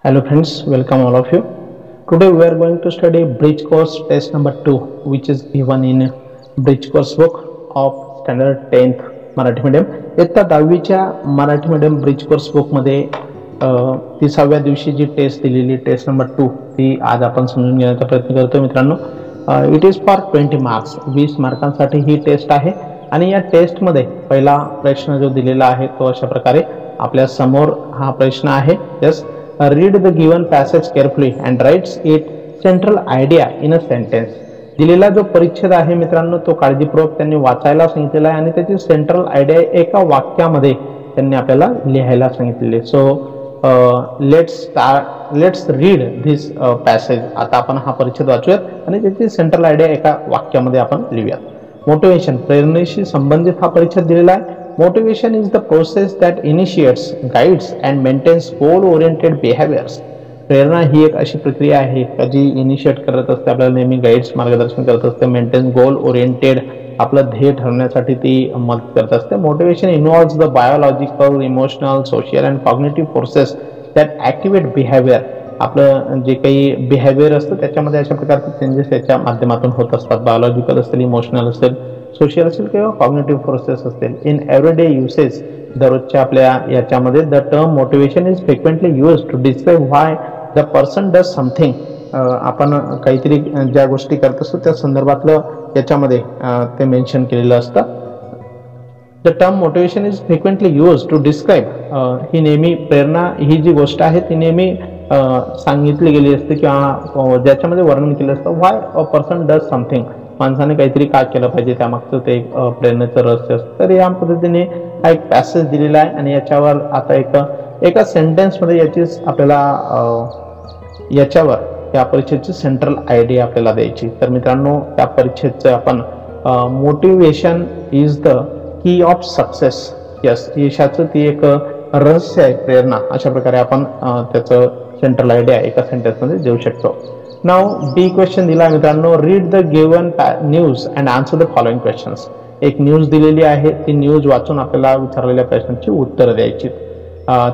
Hello friends, welcome all of you. Today we are going to study bridge course test number 2 which is given in bridge course book of standard 10th Marathi medium. इयत्ता 10वीच्या Marathi medium bridge course book मध्ये 30व्या दिवशी जी test दिलेली test number 2 ती आज आपण समजून घेण्याचा प्रयत्न करतोय मित्रांनो. इट इज फॉर 20 मार्क्स, 20 मार्कांसाठी ही टेस्ट आहे आणि या टेस्ट मध्ये पहिला प्रश्न जो दिलेला आहे तो अशा प्रकारे आपल्या समोर हा प्रश्न आहे. Yes, read the given passage carefully and writes its central idea in a sentence. दिलेला जो परिच्छेद आहे मित्रांनो तो काळजीपूर्वक त्यांनी वाचायला सांगितलेला आहे आणि त्याची सेंट्रल आयडिया एका वाक्यामध्ये त्यांनी आपल्याला लिहायला सांगितलेले. So let's read this passage. आता आपण हा परिच्छेद वाचूयात आणि त्याची सेंट्रल आयडिया एका वाक्यामध्ये आपण लिहूयात. मोटिवेशन, प्रेरणेशी संबंधित हा परिच्छेद दिलेला आहे. Motivation is the process that initiates, guides and maintains goal-oriented behaviors. प्रेरणा ही एक अशी प्रक्रिया आहे जी इनिशिएट करत असते, आपल्याला नेहमी गाईड्स मार्गदर्शन करत असते. मेंटेन गोल ओरिएंटेड, आपलं ध्येय ठरवण्यासाठी ती मदत करत असते. Motivation involves the biological, emotional, social and cognitive forces that activate behaviour. आपलं जे काही बिहेवियर असतं त्याच्यामध्ये अशा प्रकारचे चेंजेस याच्या माध्यमातून होत असतात. बायोलॉजिकल असेल, इमोशनल असेल, सोशल असेल किंवा कॉग्निटिव्ह फोर्सेस असतील. इन एव्हरीडे युसेज, दररोजच्या आपल्या याच्यामध्ये the term motivation is frequently use to describe why the person does something. आपण काहीतरी ज्या गोष्टी करत असतो त्या संदर्भातलं याच्यामध्ये ते मेन्शन केलेलं असतं. The term motivation is frequently use to describe, ही नेहमी प्रेरणा ही जी गोष्ट आहे ती नेहमी सांगितली गेली असते किंवा ज्याच्यामध्ये वर्णन केलं असतं व्हाय अ पर्सन डज समथिंग. माणसाने काहीतरी काय केलं पाहिजे त्यामागचं ते एक प्रेरणेचं रहस्य असतं. तर या पद्धतीने हा एक पॅसेज दिलेला आहे आणि याच्यावर आता एका सेंटेन्समध्ये याचीच आपल्याला याच्यावर या परिच्छेदची सेंट्रल आयडिया आपल्याला द्यायची. तर मित्रांनो त्या परिच्छेदचं आपण motivation is the key of success. Yes, यशाचं ती एक रहस्य आहे प्रेरणा, अशा प्रकारे आपण त्याचं सेंट्रल आयडिया एका सेंटेन्समध्ये देऊ शकतो. नाव बी क्वेश्चन दिला मित्रांनो. Read the given news and answer the following questions. एक न्यूज दिलेली आहे, ती न्यूज वाचून आपल्याला विचारलेल्या प्रश्नांची उत्तरं द्यायची.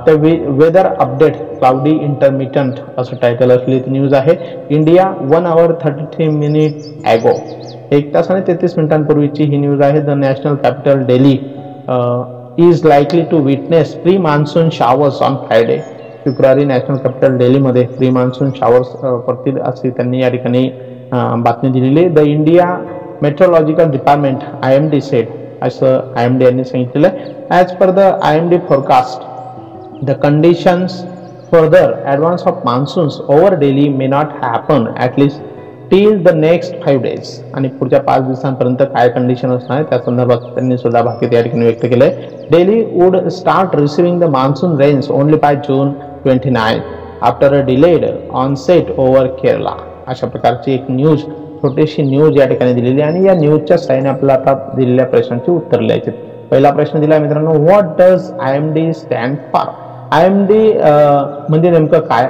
तर वेदर अपडेट क्लाउडी इंटरमिटंट असं टायटल असलेली ती न्यूज आहे. इंडिया 1 hour 33 minutes ॲगो, 1 तास आणि 33 मिनिटांपूर्वीची ही न्यूज आहे. The national capital Delhi is likely to witness pre monsoon showers on Friday. शुक्रवारी नॅशनल कॅपिटल दिल्लीमध्ये प्री मान्सून शावर्स पडतील अशी त्यांनी या ठिकाणी बातमी दिलेली. The India meteorological department IMD said, असं IMD यांनी सांगितलेलं आहे. As per the IMD forecast the conditions further advance of monsoons over Delhi may not happen at least till the next 5 days. आणि पुढच्या 5 दिवसांपर्यंत काय कंडिशन असणार आहे त्या संदर्भात त्यांनी सुद्धा भाकीत या ठिकाणी व्यक्त केलंय. Delhi would start receiving the monsoon rains only by June 29 after a delayed onset over Kerala. अशा प्रकारची एक न्यूज, छोटीशी न्यूज या ठिकाणी दिलेली आहे आणि या न्यूजच्या साहाय्याने आपल्याला आता दिलेल्या प्रश्नांची उत्तर लिहायची. पहिला प्रश्न दिला मित्रांनो, what does IMD stand for. IMD म्हणजे नेमकं काय,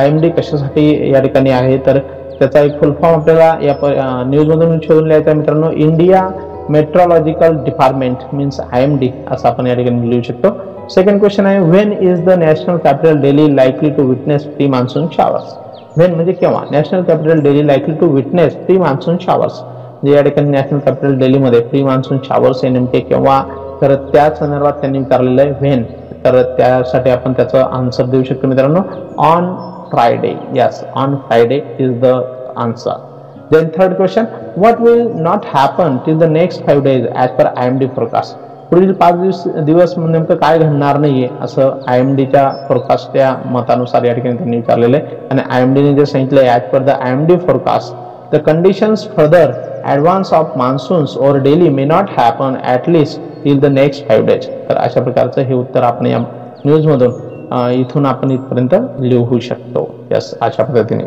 IMD कशासाठी या ठिकाणी आहे, तर त्याचा एक फुल फॉर्म आपल्याला या न्यूजमधून शोधून लिहायचा मित्रांनो. India meteorological department means IMD असं आपण या ठिकाणी लिहू शकतो. सेकंड क्वेश्चन आहे, when is the national capital Delhi likely to witness pre monsoon showers. When म्हणजे केव्हा, national capital Delhi likely to witness pre monsoon showers, म्हणजे या ठिकाणी नॅशनल कॅपिटल दिल्लीमध्ये प्री मान्सून शावर्स हे नेमके केव्हा, तर त्या संदर्भात त्यांनी विचारलेलं आहे व्हेन. तर त्यासाठी आपण त्याचं आन्सर देऊ शकतो मित्रांनो, on Friday. Yes, on Friday is the answer. Then third question, what will not happen till the next 5 days as per IMD forecast. पुढील 5 दिवस नेमकं काय घडणार नाहीये असं IMDच्या फोरकास्टच्या मतानुसार या ठिकाणी त्यांनी विचारलेलं आहे. आणि IMDने जे सांगितलंय as per the IMD forecast the conditions further advance of monsoons over Delhi may not happen at least till the next 5 days. तर अशा प्रकारचं हे उत्तर आपण या न्यूजमधून इथून आपण इथपर्यंत लिहू शकतो. यस, अशा पद्धतीने.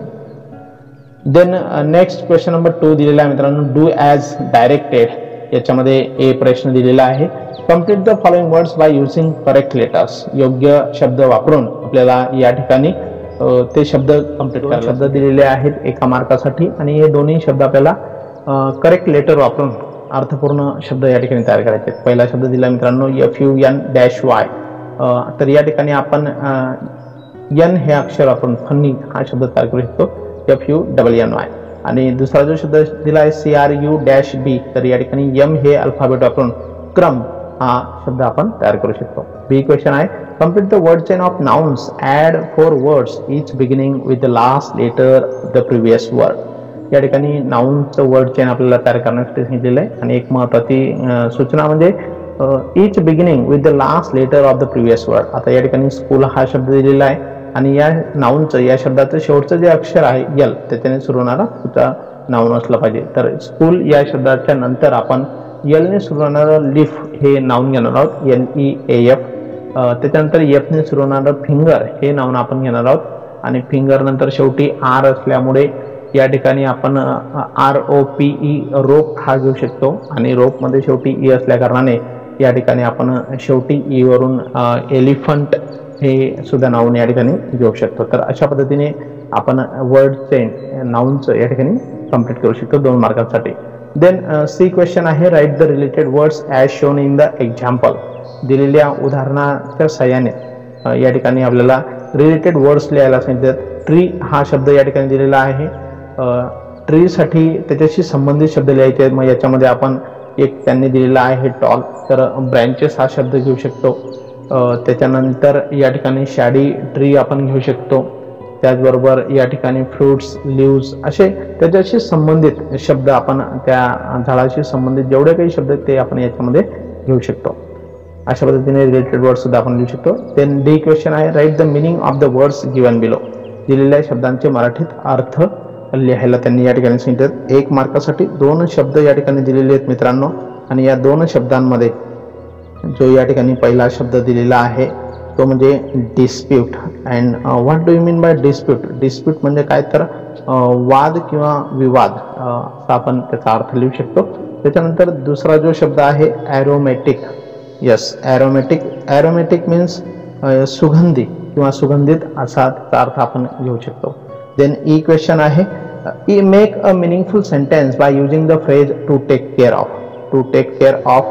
देन नेक्स्ट क्वेश्चन नंबर 2 दिलेला आहे मित्रांनो, डू ॲज डायरेक्टेड. याच्यामध्ये ए प्रश्न दिलेला आहे. Complete the following words by using correct letters. योग्य शब्द वापरून आपल्याला या ठिकाणी ते शब्द कम्प्लीट करा. शब्द दिलेले आहेत एका मार्कासाठी आणि हे दोन्ही शब्द आपल्याला करेक्ट लेटर वापरून अर्थपूर्ण शब्द या ठिकाणी तयार करायचे. पहिला शब्द दिला मित्रांनो FUN-Y. तर या ठिकाणी आपण एन हे अक्षर आपण फनी हा शब्द तयार करू शकतो FUNNY. आणि दुसरा जो शब्द दिला आहे CRU-B, तर या ठिकाणी M हे अल्फाबेट वापरून क्रम हा शब्द आपण तयार करू शकतो. बी क्वेश्चन आहे complete the word chain of nouns, add 4 words each beginning with the last letter of the previous word. या ठिकाणी नाउनचं वर्ड चेन आपल्याला तयार करण्यासाठी सांगितलेलं आहे आणि एक महत्त्वाची सूचना म्हणजे each beginning with the last letter of the previous word. आता या ठिकाणी स्कूल हा शब्द दिलेला आहे आणि या नाउनचं या शब्दाचं शेवटचं जे अक्षर आहे L त्याच्याने सुरू होणारा पुढचा नाउन असला पाहिजे. तर स्कूल या शब्दाच्या नंतर आपण L ने सुरू होणारं लीफ हे नाउन घेणार आहोत, LEAF. त्याच्यानंतर F ने सुरू होणारं फिंगर हे नाउन आपण घेणार आहोत आणि फिंगर नंतर शेवटी R असल्यामुळे या ठिकाणी आपण ROPE रोप हा घेऊ शकतो आणि रोप मध्ये शेवटी E असल्या कारणाने या ठिकाणी आपण शेवटी E वरून एलिफंट हे सुद्धा नाउन या ठिकाणी घेऊ शकतो. तर अशा पद्धतीने आपण वर्ड चेन नाउनचं या ठिकाणी कंप्लीट करू शकतो 2 मार्कांसाठी. देन सी क्वेश्चन आहे write the related words as shown in the example. दिलेल्या उदाहरणाच्या साहाय्याने या ठिकाणी आपल्याला रिलेटेड वर्ड्स लिहायला सांगितलं. ट्री हा शब्द या ठिकाणी दिलेला आहे. ट्रीसाठी त्याच्याशी संबंधित शब्द लिहायचे आहेत. मग याच्यामध्ये आपण एक त्यांनी दिलेला आहे टॉल, तर ब्रँचेस हा शब्द घेऊ शकतो. त्याच्यानंतर या ठिकाणी शॅडी ट्री आपण घेऊ शकतो. त्याचबरोबर या ठिकाणी फ्रूट्स, लिव्स असे त्याच्याशी संबंधित शब्द आपण त्या झाडाशी संबंधित जेवढे काही शब्द ते आपण याच्यामध्ये घेऊ शकतो. अशा पद्धतीने रिलेटेड वर्ड सुद्धा आपण लिहू शकतो. देन डी क्वेश्चन आहे write the meaning of the words given below. दिलेल्या शब्दांचे मराठीत अर्थ लिहायला त्यांनी या ठिकाणी सांगितलं. 1 मार्कासाठी 2 शब्द या ठिकाणी दिलेले आहेत मित्रांनो आणि या 2 शब्दांमध्ये जो या ठिकाणी पहिला शब्द दिलेला आहे तो म्हणजे dispute. And what do you mean by dispute. Dispute म्हणजे काय तर वाद किंवा विवाद असा आपण त्याचा अर्थ लिहू शकतो. त्याच्यानंतर दुसरा जो शब्द आहे aromatic. Yes, aromatic. Aromatic means सुगंधी किंवा सुगंधित असा त्याचा अर्थ आपण घेऊ शकतो. देन ई क्वेश्चन आहे make a meaningful sentence by using the phrase to take care of. To take care of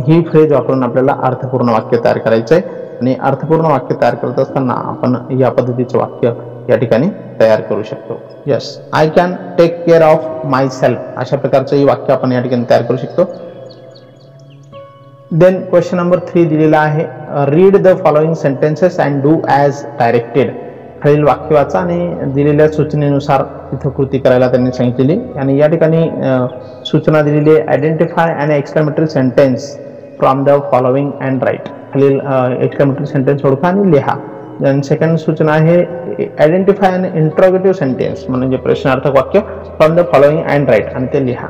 ही फ्रेज वापरून आपल्याला अर्थपूर्ण वाक्य तयार करायचं आहे आणि अर्थपूर्ण वाक्य तयार करत असताना आपण या पद्धतीचं वाक्य या ठिकाणी तयार करू शकतो. Yes, I can take care of myself अशा प्रकारचं ही वाक्य आपण या ठिकाणी तयार करू शकतो. देन क्वेश्चन नंबर 3 दिलेला आहे read the following sentences and do as directed. खालील वाक्य वाचा आणि दिलेल्या सूचनेनुसार तिथं कृती करायला त्यांनी सांगितलेली आणि या ठिकाणी सूचना दिलेली आहे identify and exclamatory sentence from the following and write. खालील एक्सक्लेमेटरी सेंटेन्स ओळखा आणि लिहा. देन सेकंड सूचना आहे आयडेंटिफाय अँड इंट्रोगेटिव्ह सेंटेन्स म्हणजे प्रश्नार्थक वाक्य from the following and write आणि ते लिहा.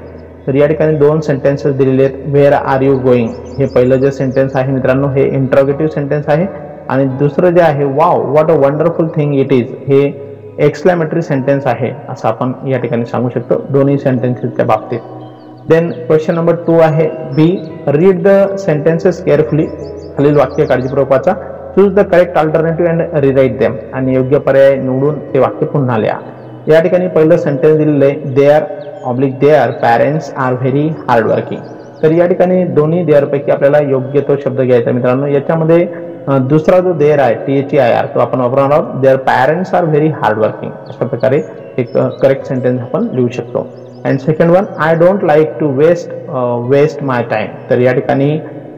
तर या ठिकाणी 2 सेंटेन्सेस दिलेले आहेत. वेअर आर यू गोईंग हे पहिलं जे सेंटेन्स आहे मित्रांनो हे इंट्रोगेटिव्ह सेंटेन्स आहे आणि दुसरं जे आहे wow what a wonderful thing it is हे एक्सक्लेमेटरी सेंटेन्स आहे असं आपण या ठिकाणी सांगू शकतो दोन्ही सेंटेन्सेसच्या बाबतीत. देन क्वेश्चन नंबर 2 आहे बी रीड द सेंटेन्सेस केअरफुली. खालील वाक्य काळजीपूर्वक वाचा. Choose the correct alternative and rewrite them आणि योग्य पर्याय निवडून ते वाक्य पुन्हा लिहा. या ठिकाणी पहिलं सेंटेन्स दिलेलं आहे their parents are very hard working. तर या ठिकाणी दोन्ही देअर पैकी आपल्याला योग्य तो शब्द घ्यायचा मित्रांनो. याच्यामध्ये दुसरा जो देअर आहे THEIR तो आपण वापरणार आहोत. Their parents are very hard working अशा प्रकारे एक करेक्ट सेंटेन्स आपण लिहू शकतो. And second one I don't like to waste my time. तर या ठिकाणी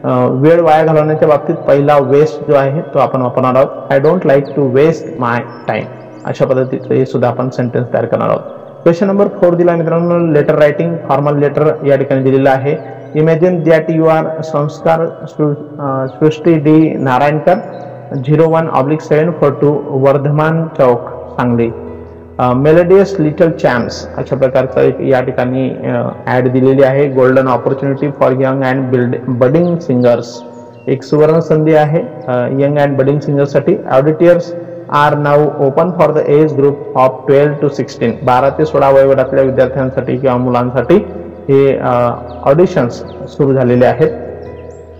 वेळ वाया घालवण्याच्या बाबतीत पहिला वेस्ट जो आहे तो आपण वापरणार आहोत. I don't like to waste my time अशा पद्धतीचं हे सुद्धा आपण सेंटेन्स तयार करणार आहोत. क्वेश्चन नंबर 4 दिला मित्रांनो लेटर रायटिंग. फॉर्मल लेटर या ठिकाणी दिलेलं आहे. Imagine that you are Sanskar Srushti D Narayankar 01/742 Vardhaman Chowk Sangli. Melodious little champs अशा प्रकारचा एक या ठिकाणी ॲड दिलेली आहे. Golden opportunity for young and budding singers. एक सुवर्ण संधी आहे यंग अँड बडिंग सिंगर्ससाठी. Auditors are now open for the age group of 12 to 16. 12 ते 16 वयोगटातल्या विद्यार्थ्यांसाठी किंवा मुलांसाठी हे ऑडिशन्स सुरू झालेले आहेत.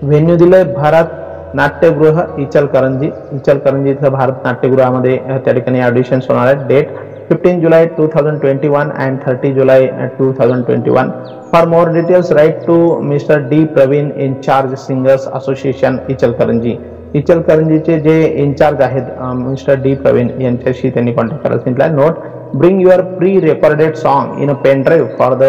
व्हेन्यू दिलंय भारत नाट्यगृह इचलकरंजी. इचलकरंजी इथं भारत नाट्यगृहामध्ये त्या ठिकाणी ऑडिशन्स होणार आहेत. डेट 15 जुलै 2021 अँड 30 जुलै 2021. For more details write to mister D Praveen in charge singers association Ichalkaranji. इचलकरंजीचे जे इन्चार्ज आहेत मिस्टर डी प्रवीण यांच्याशी त्यांनी कॉन्टॅक्ट करायला सांगितलं. Note, bring your pre recorded song in a pen drive for the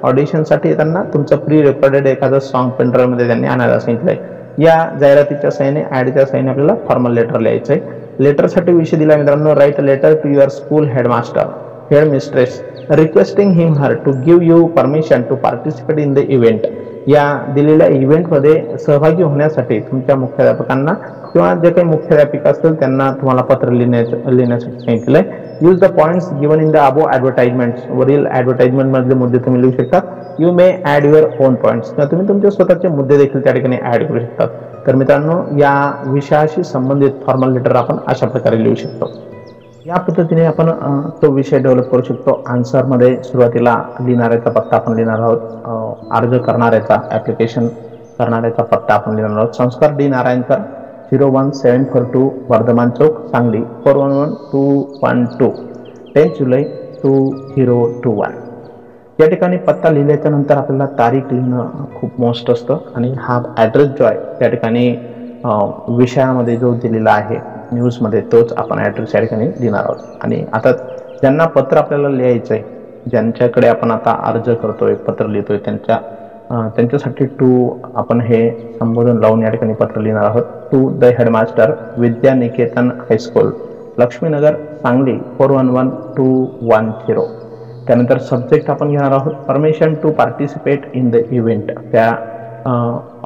ऑडिशनसाठी त्यांना तुमचं प्री रेकॉर्डेड एखादं सॉन्ग पेन ड्राईव्ह मध्ये त्यांनी आणायला सांगितलंय. या जाहिरातीच्या सहाय्याने ऍडच्या सहाय्याने आपल्याला फॉर्मल लेटर लिहायचंय. लेटरसाठी विषय दिला मित्रांनो, write a letter to your school head mistress requesting him her to give you permission to participate in the event. या दिलेल्या इव्हेंटमध्ये सहभागी होण्यासाठी तुमच्या मुख्याध्यापकांना किंवा जे काही मुख्याध्यापिका असतील त्यांना तुम्हाला पत्र लिहिण्यासाठी सांगितलंय. Use the points given in the above advertisements. वरील ऍडव्हर्टाइजमेंट मधले मुद्दे तुम्ही लिहू शकता. You may add your own points, किंवा तुम्ही तुमचे स्वतःचे मुद्दे देखील त्या ठिकाणी ऍड करू शकतात. तर मित्रांनो, या विषयाशी संबंधित फॉर्मल लेटर आपण अशा प्रकारे लिहू शकतो. या पद्धतीने आपण तो विषय डेव्हलप करू शकतो. आन्सरमध्ये सुरुवातीला लिहिणाऱ्याचा पत्ता आपण लिहिणार आहोत. अर्ज करणाऱ्याचा, ऍप्लिकेशन करणाऱ्याचा पत्ता आपण लिहिणार आहोत. संस्कार डी नारायणकर, 01742 वर्धमान चौक, सांगली, 411212, 10 जुलै 2021. या ठिकाणी पत्ता लिहिल्याच्या नंतर आपल्याला तारीख लिहिणं खूप मोस्ट असतं आणि हा ॲड्रेस जो आहे त्या ठिकाणी विषयामध्ये जो दिलेला आहे न्यूजमध्ये तोच आपण ॲड्रेस या ठिकाणी लिहिणार आहोत. आणि आता ज्यांना पत्र आपल्याला लिहायचं आहे, ज्यांच्याकडे आपण आता अर्ज करतोय, पत्र लिहितोय, त्यांच्यासाठी टू आपण हे संबोधन लावून या ठिकाणी पत्र लिहिणार आहोत. To the headmaster, Vidyaniketan high school, Laxminagar, Sangli, 411210. त्यानंतर सब्जेक्ट आपण घेणार आहोत permission to participate in the event. त्या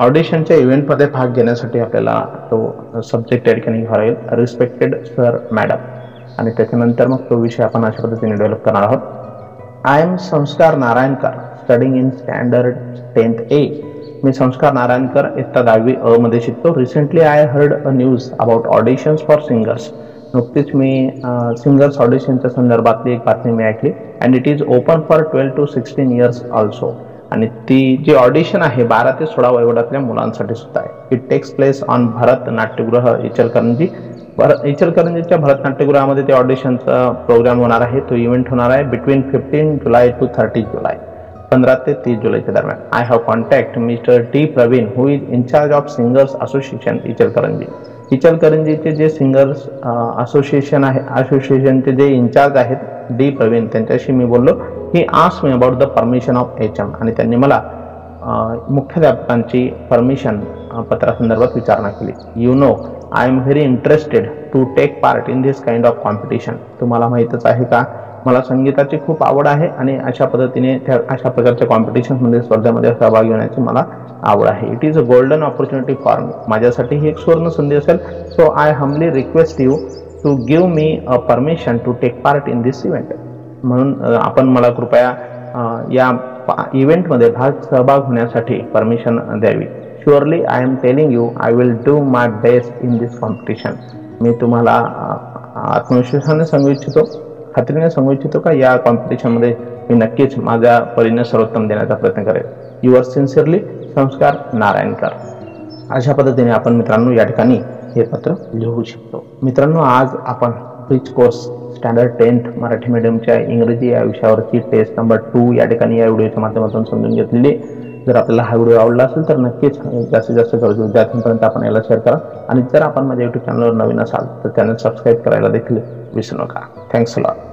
ऑडिशनच्या इव्हेंटमध्ये भाग घेण्यासाठी आपल्याला तो सब्जेक्ट या ठिकाणी घ्यावा लागेल. Respected sir madam. आणि त्याच्यानंतर मग तो विषय आपण अशा पद्धतीने डेव्हलप करणार आहोत. आय एम संस्कार Narayankar, studying in standard 10th A. मी संस्कार नारायणकर इयत्ता 10वी अ मध्ये शिकतो. Recently I heard a news about auditions for singers. नुकतीच मी सिंगर्स ऑडिशनच्या संदर्भातली एक बातमी मी ऐकली. And it is open for 12 to 16 years also. आणि ती जी ऑडिशन आहे 12 ते 16 वयोगटातल्या मुलांसाठी सुद्धा आहे. इट टेक्स प्लेस ऑन भरत नाट्यगृह इचलकरंजी. इचलकरंजीच्या भरत नाट्यगृहामध्ये ते ऑडिशनचा प्रोग्राम होणार आहे. तो इव्हेंट होणार आहे बिटवीन 15 जुलै to 30 जुलै, 15 ते 30 जुलैच्या दरम्यान. I have contact mister D Praveen who is in charge of singers association Ichalkaranji. इचलकरंजीचे जे सिंगर्स असोसिएशनचे जे इन्चार्ज आहेत डी प्रवीण, त्यांच्याशी मी बोललो. He asked me about the permission of HM. आणि त्यांनी मला मुख्याध्यापकांची परमिशन पत्रासंदर्भात विचारणा केली. You know, I am very interested to take part in this kind of competition. तुम्हाला माहीतच आहे का, मला संगीताची खूप आवड आहे आणि अशा पद्धतीने अशा प्रकारच्या कॉम्पिटिशनमध्ये, स्पर्धेमध्ये सहभागी होण्याची मला आवड आहे. It is a golden opportunity for me. माझ्यासाठी ही एक सुवर्ण संधी असेल. So I humbly request you to give me a permission to take part in this event. म्हणून आपण मला कृपया या इव्हेंटमध्ये सहभाग होण्यासाठी परमिशन द्यावी. Surely I am telling you, I will do my best in this competition. मी तुम्हाला आत्मविश्वासाने सांगू इच्छितो, खात्रीने सांगू इच्छितो का या कॉम्पिटिशनमध्ये मी नक्कीच माझ्या परीने सर्वोत्तम देण्याचा प्रयत्न करेल. युअर सिन्सिअरली संस्कार नारायणकर. अशा पद्धतीने आपण मित्रांनो या ठिकाणी हे पत्र लिहू शकतो. मित्रांनो, आज आपण bridge course standard 10th Marathi मीडियमच्या इंग्रजी या विषयावरची टेस्ट नंबर 2 या ठिकाणी या व्हिडिओच्या माध्यमातून समजून घेतलेली. जर आपल्याला हा व्हिडिओ आवडला असेल तर नक्कीच जास्तीत जास्त गरजू विद्यार्थ्यांपर्यंत आपण याला शेअर करा. आणि जर आपण माझ्या YouTube चॅनलवर नवीन असाल तर चॅनल सबस्क्राईब करायला देखील विसरू नका. Thanks a lot.